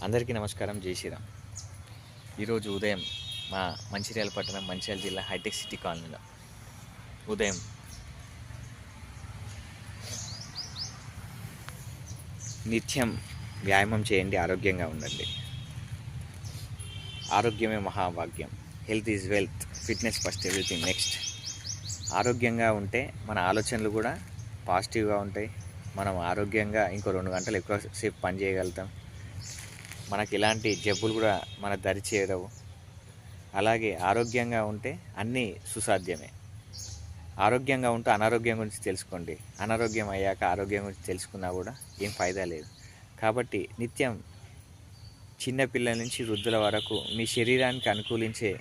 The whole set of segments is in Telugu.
అందరికీ నమస్కారం. జై శ్రీరామ్. ఈరోజు ఉదయం మా మంచిర్యాల పట్టణం, మంచిర్యాల జిల్లా హైటెక్ సిటీ కాలనీలో ఉదయం నిత్యం వ్యాయామం చేయండి, ఆరోగ్యంగా ఉండండి. ఆరోగ్యమే మహాభాగ్యం. Health is wealth, fitness first, everything next. ఆరోగ్యంగా ఉంటే మన ఆలోచనలు కూడా పాజిటివ్గా ఉంటాయి. మనం ఆరోగ్యంగా ఇంకో 2 గంటలు ఎక్కువసేపు పని చేయగలుగుతాం. మనకి ఎలాంటి జబ్బులు కూడా మన దరి చేరవు. అలాగే ఆరోగ్యంగా ఉంటే అన్నీ సుసాధ్యమే. ఆరోగ్యంగా ఉంటే అనారోగ్యం గురించి తెలుసుకోండి. అనారోగ్యం అయ్యాక ఆరోగ్యం గురించి తెలుసుకున్నా కూడా ఏం ఫైదా లేదు. కాబట్టి నిత్యం చిన్నపిల్లల నుంచి వృద్ధుల వరకు మీ శరీరానికి అనుకూలించే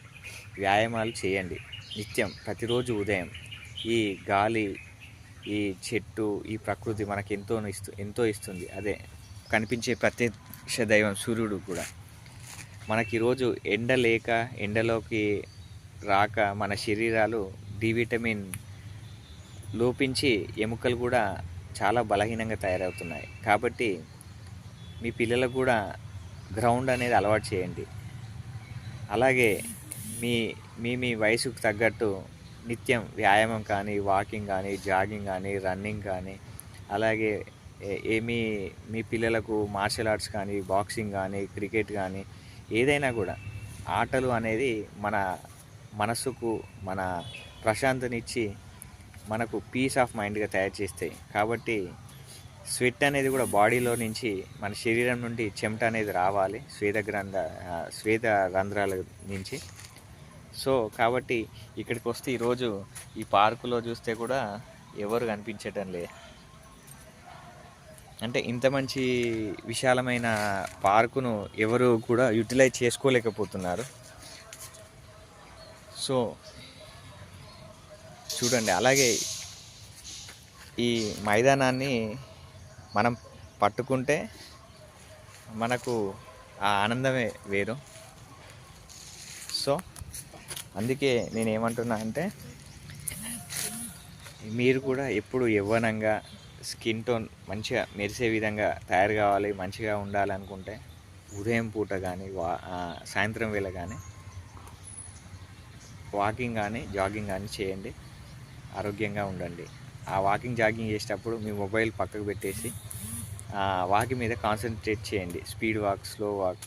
వ్యాయామాలు చేయండి. నిత్యం ప్రతిరోజు ఉదయం ఈ గాలి, ఈ చెట్టు, ఈ ప్రకృతి మనకు ఎంతో ఇస్తుంది. అదే కనిపించే ప్రత్యక్ష దైవం సూర్యుడు కూడా మనకి ఈరోజు ఎండలోకి రాక మన శరీరాలు డి విటమిన్ లోపించి ఎముకలు కూడా చాలా బలహీనంగా తయారవుతున్నాయి. కాబట్టి మీ పిల్లలకు కూడా గ్రౌండ్ అనేది అలవాటు చేయండి. అలాగే మీ వయసుకు తగ్గట్టు నిత్యం వ్యాయామం కానీ, వాకింగ్ కానీ, జాగింగ్ కానీ, రన్నింగ్ కానీ, అలాగే మీ పిల్లలకు మార్షల్ ఆర్ట్స్ కానీ, బాక్సింగ్ కానీ, క్రికెట్ కానీ, ఏదైనా కూడా ఆటలు అనేది మన మనసుకు మన ప్రశాంతనిచ్చి మనకు పీస్ ఆఫ్ మైండ్గా తయారు చేస్తాయి. కాబట్టి స్వెట్ అనేది కూడా బాడీలో నుంచి, మన శరీరం నుండి చెమట అనేది రావాలి, శ్వేత రంధ్రాల నుంచి. సో కాబట్టి ఇక్కడికి వస్తే ఈరోజు ఈ పార్కులో చూస్తే కూడా ఎవరు కనిపించటం లే. అంటే ఇంత మంచి విశాలమైన పార్కును ఎవరు కూడా యూటిలైజ్ చేసుకోలేకపోతున్నారు. సో చూడండి, అలాగే ఈ మైదానాన్ని మనం పట్టుకుంటే మనకు ఆ ఆనందమే వేరు. సో అందుకే నేనేమంటున్నా అంటే, మీరు కూడా ఎప్పుడు యవ్వనంగా, స్కిన్ టోన్ మంచిగా మెరిసే విధంగా తయారు కావాలి, మంచిగా ఉండాలనుకుంటే ఉదయం పూట కానీ, సాయంత్రం వేళ కానీ వాకింగ్ కానీ, జాగింగ్ కానీ చేయండి. ఆరోగ్యంగా ఉండండి. ఆ వాకింగ్, జాగింగ్ చేసేటప్పుడు మీ మొబైల్ పక్కకు పెట్టేసి వాకింగ్ మీద కాన్సన్ట్రేట్ చేయండి. స్పీడ్ వాక్, స్లో వాక్,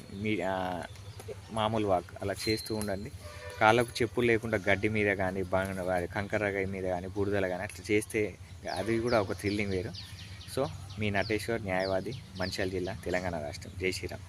మామూలు వాక్ అలా చేస్తూ ఉండండి. కాళ్ళకు చెప్పులు లేకుండా గడ్డి మీద కానీ, కంకర మీద కానీ, బురదల కానీ అట్లా చేస్తే అది కూడా ఒక థ్రిల్లింగ్ వేరు. సో మీ నటేశ్వర్, న్యాయవాది, మంచిర్యాల జిల్లా, తెలంగాణ రాష్ట్రం. జై శ్రీరామ్.